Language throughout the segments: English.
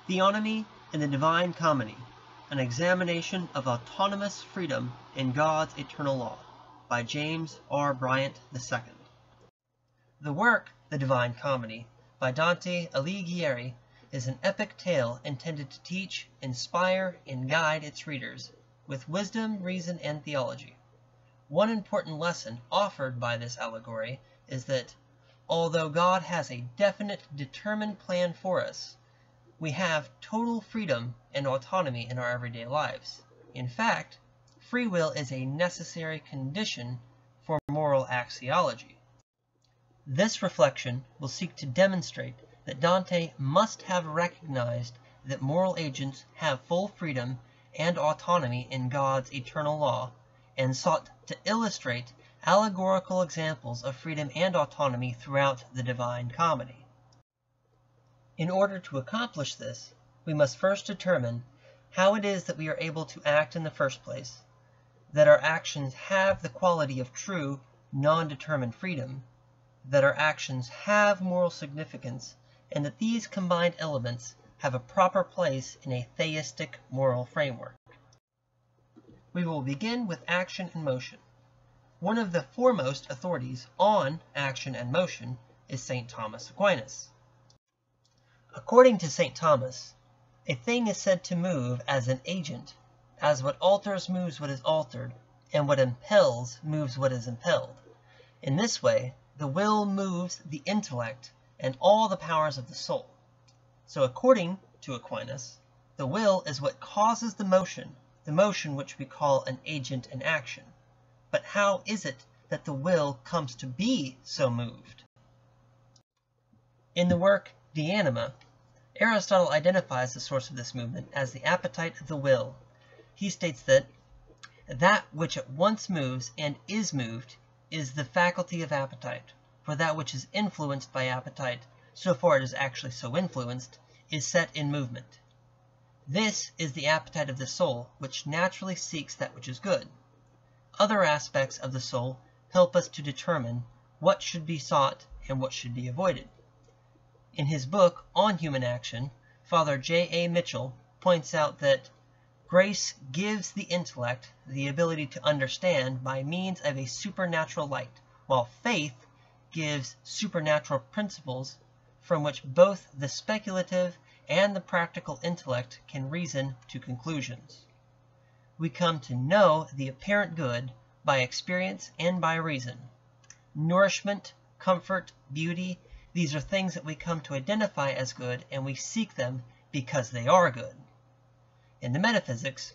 Theonomy in the Divine Comedy, an examination of autonomous freedom in God's eternal law, by James R. Bryant II. The work, The Divine Comedy, by Dante Alighieri, is an epic tale intended to teach, inspire, and guide its readers with wisdom, reason, and theology. One important lesson offered by this allegory is that, although God has a definite, determined plan for us, we have total freedom and autonomy in our everyday lives. In fact, free will is a necessary condition for moral axiology. This reflection will seek to demonstrate that Dante must have recognized that moral agents have full freedom and autonomy in God's eternal law, and sought to illustrate allegorical examples of freedom and autonomy throughout the Divine Comedy. In order to accomplish this, we must first determine how it is that we are able to act in the first place, that our actions have the quality of true, non-determined freedom, that our actions have moral significance, and that these combined elements have a proper place in a theistic moral framework. We will begin with action and motion. One of the foremost authorities on action and motion is St. Thomas Aquinas. According to St. Thomas, a thing is said to move as an agent, as what alters moves what is altered, and what impels moves what is impelled. In this way, the will moves the intellect and all the powers of the soul. So according to Aquinas, the will is what causes the motion which we call an agent in action. But how is it that the will comes to be so moved? In the work De Anima, Aristotle identifies the source of this movement as the appetite of the will. He states that which at once moves and is moved is the faculty of appetite, for that which is influenced by appetite, so far it is actually so influenced, is set in movement. This is the appetite of the soul, which naturally seeks that which is good. Other aspects of the soul help us to determine what should be sought and what should be avoided. In his book on human action, Father J. A. Mitchell points out that grace gives the intellect the ability to understand by means of a supernatural light, while faith gives supernatural principles from which both the speculative and the practical intellect can reason to conclusions. We come to know the apparent good by experience and by reason. Nourishment, comfort, beauty, these are things that we come to identify as good, and we seek them because they are good. In the Metaphysics,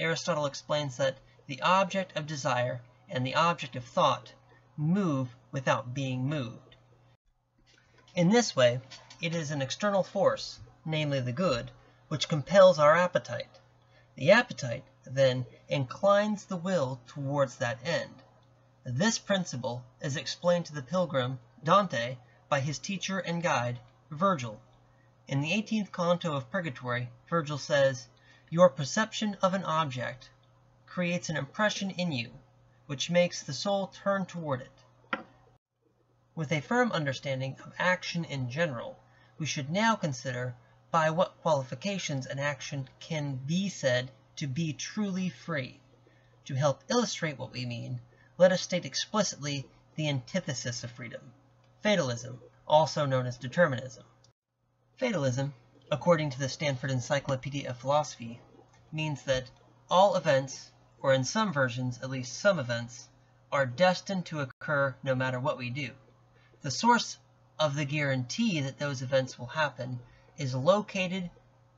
Aristotle explains that the object of desire and the object of thought move without being moved. In this way, it is an external force, namely the good, which compels our appetite. The appetite, then, inclines the will towards that end. This principle is explained to the pilgrim Dante by his teacher and guide, Virgil. In the 18th canto of Purgatory, Virgil says, "Your perception of an object creates an impression in you, which makes the soul turn toward it." With a firm understanding of action in general, we should now consider by what qualifications an action can be said to be truly free. To help illustrate what we mean, let us state explicitly the antithesis of freedom: fatalism, also known as determinism. Fatalism, according to the Stanford Encyclopedia of Philosophy, means that all events, or in some versions at least some events, are destined to occur no matter what we do. The source of the guarantee that those events will happen is located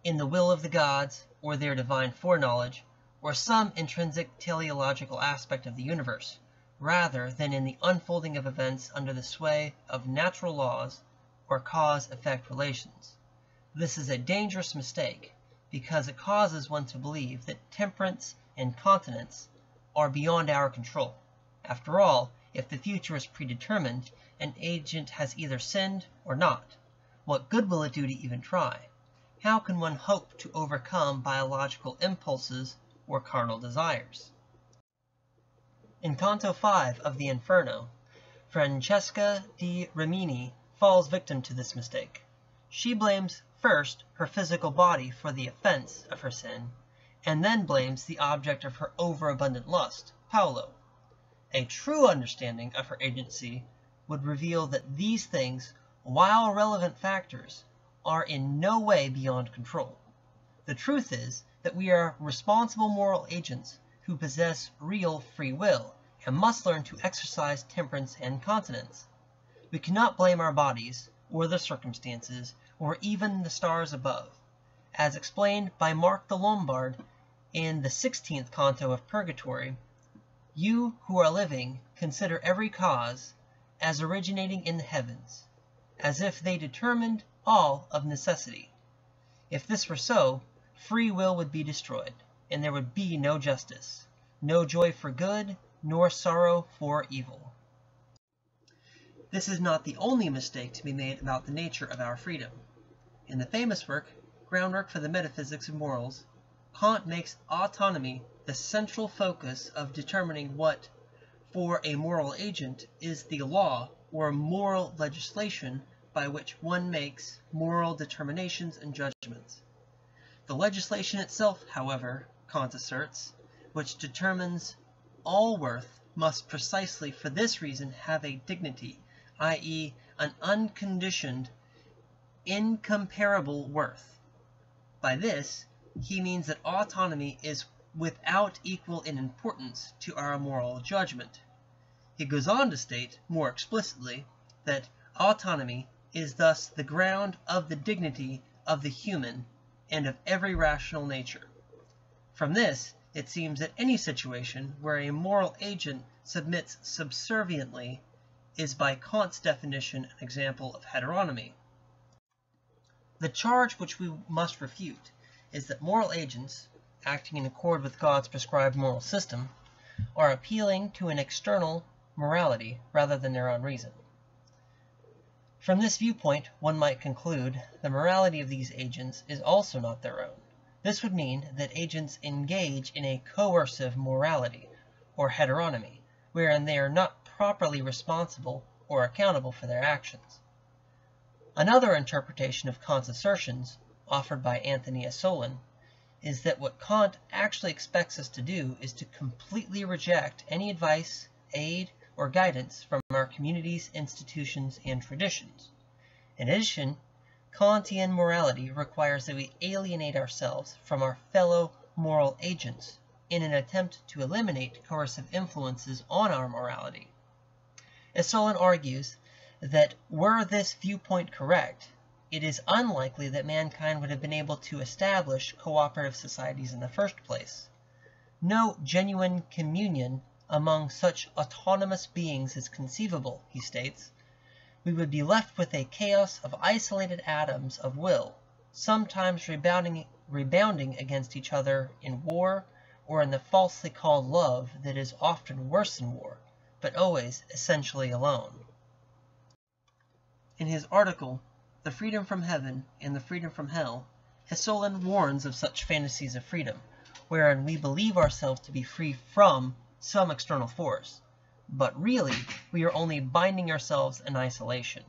in the will of the gods, or their divine foreknowledge, or some intrinsic teleological aspect of the universe, rather than in the unfolding of events under the sway of natural laws or cause-effect relations. This is a dangerous mistake, because it causes one to believe that temperance and continence are beyond our control. After all, if the future is predetermined, an agent has either sinned or not. What good will it do to even try? How can one hope to overcome biological impulses or carnal desires? In Canto 5 of the Inferno, Francesca di Rimini falls victim to this mistake. She blames first her physical body for the offense of her sin, and then blames the object of her overabundant lust, Paulo. A true understanding of her agency would reveal that these things, while relevant factors, are in no way beyond control. The truth is that we are responsible moral agents who possess real free will and must learn to exercise temperance and continence. We cannot blame our bodies, or the circumstances, or even the stars above. As explained by Mark the Lombard in the 16th canto of Purgatory, you who are living consider every cause as originating in the heavens, as if they determined all of necessity. If this were so, free will would be destroyed, and there would be no justice, no joy for good, nor sorrow for evil. This is not the only mistake to be made about the nature of our freedom. In the famous work, Groundwork for the Metaphysics of Morals, Kant makes autonomy the central focus of determining what, for a moral agent, is the law or moral legislation by which one makes moral determinations and judgments. The legislation itself, however, Kant asserts, which determines all worth, must precisely for this reason have a dignity, i.e., an unconditioned, incomparable worth. By this, he means that autonomy is without equal in importance to our moral judgment. He goes on to state, more explicitly, that autonomy is thus the ground of the dignity of the human and of every rational nature. From this, it seems that any situation where a moral agent submits subserviently is by Kant's definition an example of heteronomy. The charge which we must refute is that moral agents, acting in accord with God's prescribed moral system, are appealing to an external morality rather than their own reason. From this viewpoint, one might conclude the morality of these agents is also not their own. This would mean that agents engage in a coercive morality, or heteronomy, wherein they are not properly responsible or accountable for their actions. Another interpretation of Kant's assertions, offered by Anthony Solon, is that what Kant actually expects us to do is to completely reject any advice, aid, or guidance from our communities, institutions, and traditions. In addition, Kantian morality requires that we alienate ourselves from our fellow moral agents in an attempt to eliminate coercive influences on our morality. Solon argues that were this viewpoint correct, it is unlikely that mankind would have been able to establish cooperative societies in the first place. No genuine communion among such autonomous beings is conceivable, he states. We would be left with a chaos of isolated atoms of will, sometimes rebounding against each other in war, or in the falsely called love that is often worse than war, but always essentially alone. In his article, The Freedom from Heaven and the Freedom from Hell, Solon warns of such fantasies of freedom, wherein we believe ourselves to be free from some external force, but really we are only binding ourselves in isolation.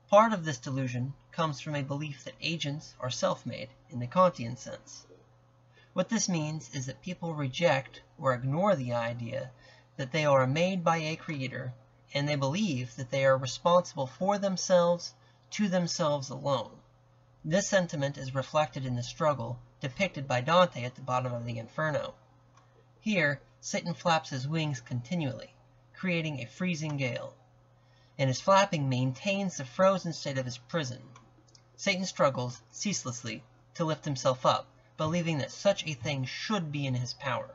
Part of this delusion comes from a belief that agents are self-made in the Kantian sense. What this means is that people reject or ignore the idea that they are made by a creator, and they believe that they are responsible for themselves, to themselves alone. This sentiment is reflected in the struggle depicted by Dante at the bottom of the Inferno. Here, Satan flaps his wings continually, creating a freezing gale, and his flapping maintains the frozen state of his prison. Satan struggles ceaselessly to lift himself up, believing that such a thing should be in his power.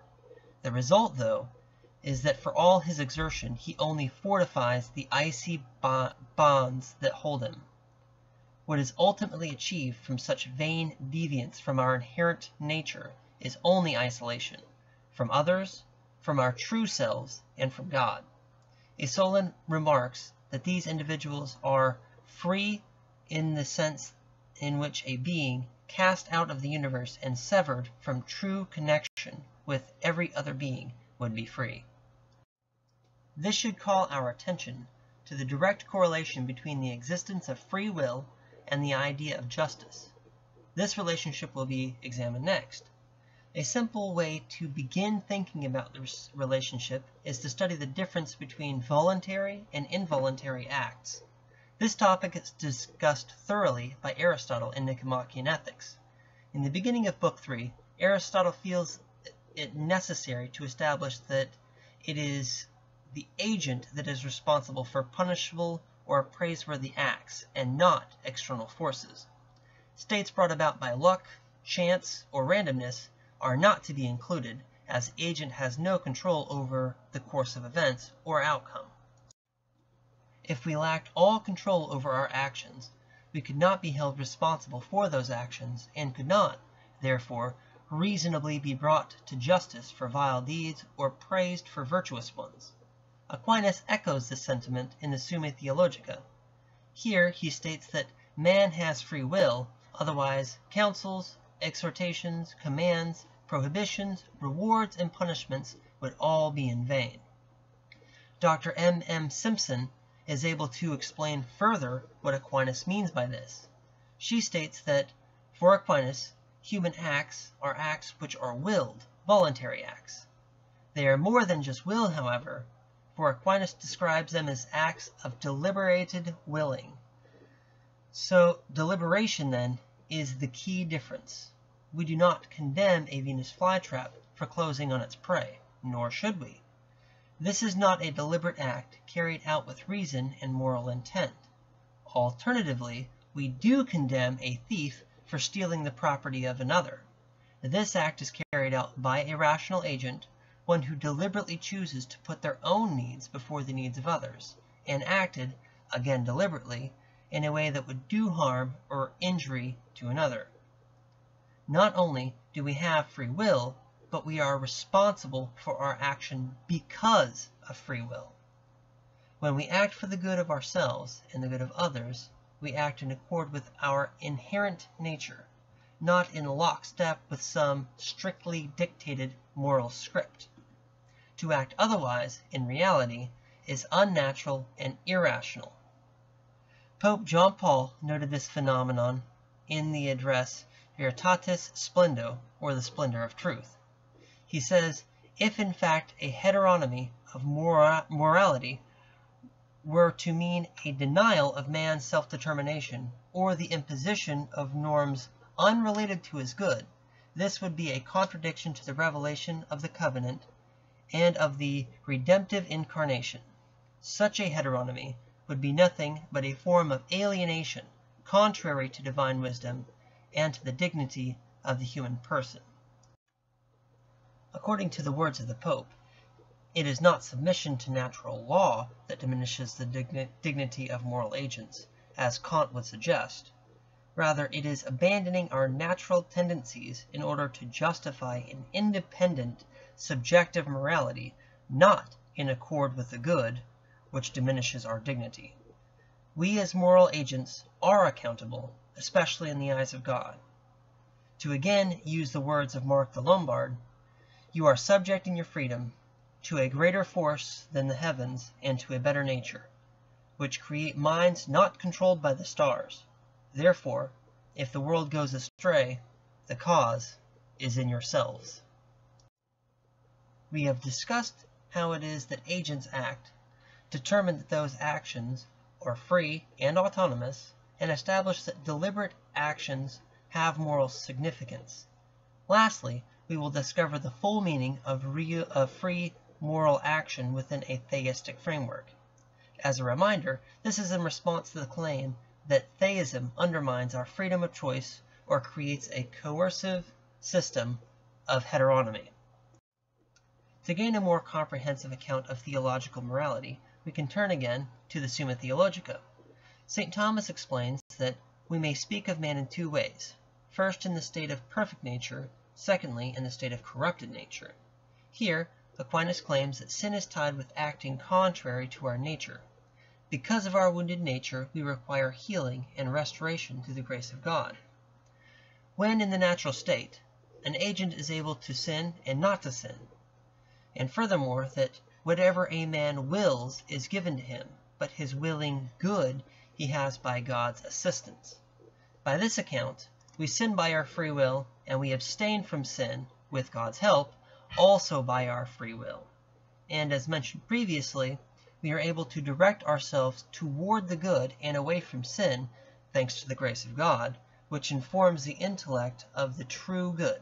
The result, though, is that for all his exertion, he only fortifies the icy bonds that hold him. What is ultimately achieved from such vain deviance from our inherent nature is only isolation, from others, from our true selves, and from God. Solon remarks that these individuals are free in the sense in which a being cast out of the universe and severed from true connection with every other being would be free. This should call our attention to the direct correlation between the existence of free will and the idea of justice. This relationship will be examined next. A simple way to begin thinking about this relationship is to study the difference between voluntary and involuntary acts. This topic is discussed thoroughly by Aristotle in Nicomachean Ethics. In the beginning of Book 3, Aristotle feels it necessary to establish that it is the agent that is responsible for punishable or praiseworthy acts, and not external forces. States brought about by luck, chance, or randomness are not to be included, as the agent has no control over the course of events or outcome. If we lacked all control over our actions, we could not be held responsible for those actions, and could not, therefore, reasonably be brought to justice for vile deeds or praised for virtuous ones. Aquinas echoes this sentiment in the Summa Theologica. Here he states that man has free will, otherwise counsels, exhortations, commands, prohibitions, rewards, and punishments would all be in vain. Dr. M.M. Simpson is able to explain further what Aquinas means by this. She states that, for Aquinas, human acts are acts which are willed, voluntary acts. They are more than just will, however, for Aquinas describes them as acts of deliberated willing. So, deliberation, then, is the key difference. We do not condemn a Venus flytrap for closing on its prey, nor should we. This is not a deliberate act carried out with reason and moral intent. Alternatively, we do condemn a thief for stealing the property of another. This act is carried out by a rational agent, one who deliberately chooses to put their own needs before the needs of others, and acted, again deliberately, in a way that would do harm or injury to another. Not only do we have free will, but we are responsible for our action because of free will. When we act for the good of ourselves and the good of others, we act in accord with our inherent nature, not in lockstep with some strictly dictated moral script. To act otherwise, in reality, is unnatural and irrational. Pope John Paul noted this phenomenon in the address Veritatis Splendo, or the Splendor of Truth. He says, if in fact a heteronomy of morality were to mean a denial of man's self-determination, or the imposition of norms unrelated to his good, this would be a contradiction to the revelation of the covenant and of the redemptive incarnation. Such a heteronomy would be nothing but a form of alienation, contrary to divine wisdom and to the dignity of the human person. According to the words of the Pope, it is not submission to natural law that diminishes the dignity of moral agents, as Kant would suggest. Rather, it is abandoning our natural tendencies in order to justify an independent, subjective morality, not in accord with the good, which diminishes our dignity. We as moral agents are accountable, especially in the eyes of God. To again use the words of Mark the Lombard, you are subject in your freedom to a greater force than the heavens and to a better nature, which create minds not controlled by the stars. Therefore, if the world goes astray, the cause is in yourselves. We have discussed how it is that agents act, determined that those actions are free and autonomous, and established that deliberate actions have moral significance. Lastly, we will discover the full meaning of free moral action within a theistic framework. As a reminder, this is in response to the claim that theism undermines our freedom of choice or creates a coercive system of heteronomy. To gain a more comprehensive account of theological morality, we can turn again to the Summa Theologica. St. Thomas explains that we may speak of man in two ways, first in the state of perfect nature, secondly in the state of corrupted nature. Here, Aquinas claims that sin is tied with acting contrary to our nature. Because of our wounded nature, we require healing and restoration through the grace of God. When in the natural state, an agent is able to sin and not to sin, and furthermore that whatever a man wills is given to him, but his willing good he has by God's assistance. By this account, We sin by our free will, and we abstain from sin, with God's help, also by our free will. And as mentioned previously, we are able to direct ourselves toward the good and away from sin, thanks to the grace of God, which informs the intellect of the true good.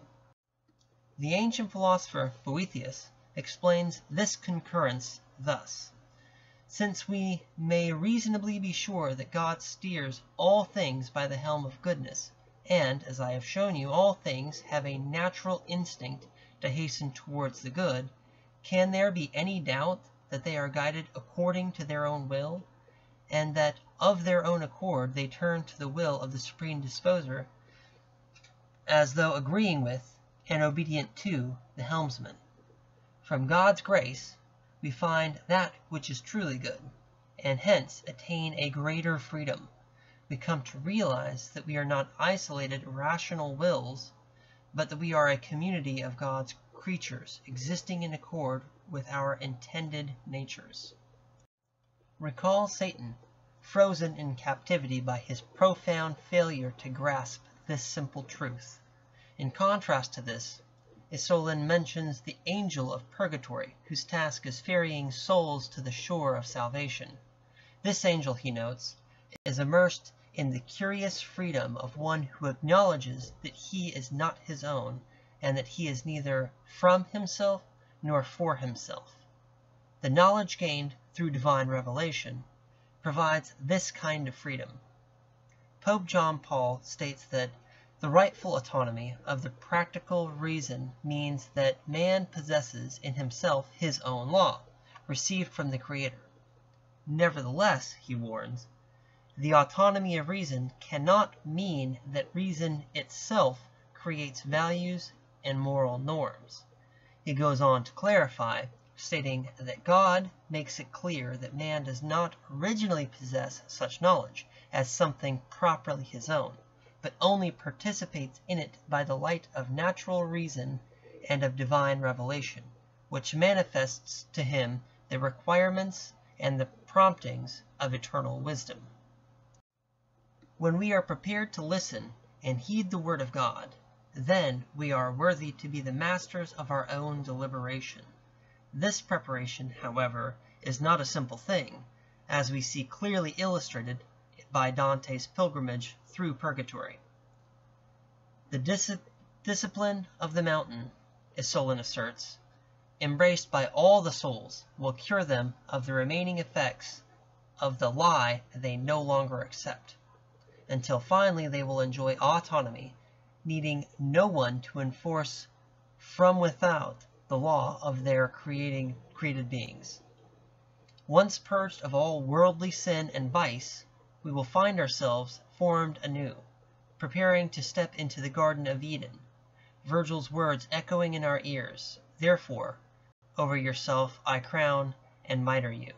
The ancient philosopher Boethius explains this concurrence thus: since we may reasonably be sure that God steers all things by the helm of goodness, and, as I have shown you, all things have a natural instinct to hasten towards the good, can there be any doubt that they are guided according to their own will, and that of their own accord they turn to the will of the Supreme Disposer, as though agreeing with and obedient to the helmsman? From God's grace we find that which is truly good, and hence attain a greater freedom. We come to realize that we are not isolated rational wills, but that we are a community of God's creatures existing in accord with our intended natures. Recall Satan, frozen in captivity by his profound failure to grasp this simple truth. In contrast to this, Isolin mentions the angel of purgatory, whose task is ferrying souls to the shore of salvation. This angel, he notes, is immersed in the curious freedom of one who acknowledges that he is not his own, and that he is neither from himself nor for himself. The knowledge gained through divine revelation provides this kind of freedom. Pope John Paul states that the rightful autonomy of the practical reason means that man possesses in himself his own law, received from the Creator. Nevertheless, he warns, the autonomy of reason cannot mean that reason itself creates values and moral norms. He goes on to clarify, stating that God makes it clear that man does not originally possess such knowledge as something properly his own, but only participates in it by the light of natural reason and of divine revelation, which manifests to him the requirements and the promptings of eternal wisdom. When we are prepared to listen and heed the word of God, then we are worthy to be the masters of our own deliberation. This preparation, however, is not a simple thing, as we see clearly illustrated by Dante's pilgrimage through purgatory. The discipline of the mountain, Isolin asserts, embraced by all the souls, will cure them of the remaining effects of the lie they no longer accept, until finally they will enjoy autonomy, needing no one to enforce from without the law of their created beings. Once purged of all worldly sin and vice, we will find ourselves formed anew, preparing to step into the Garden of Eden, Virgil's words echoing in our ears, "Therefore, over yourself I crown and mitre you."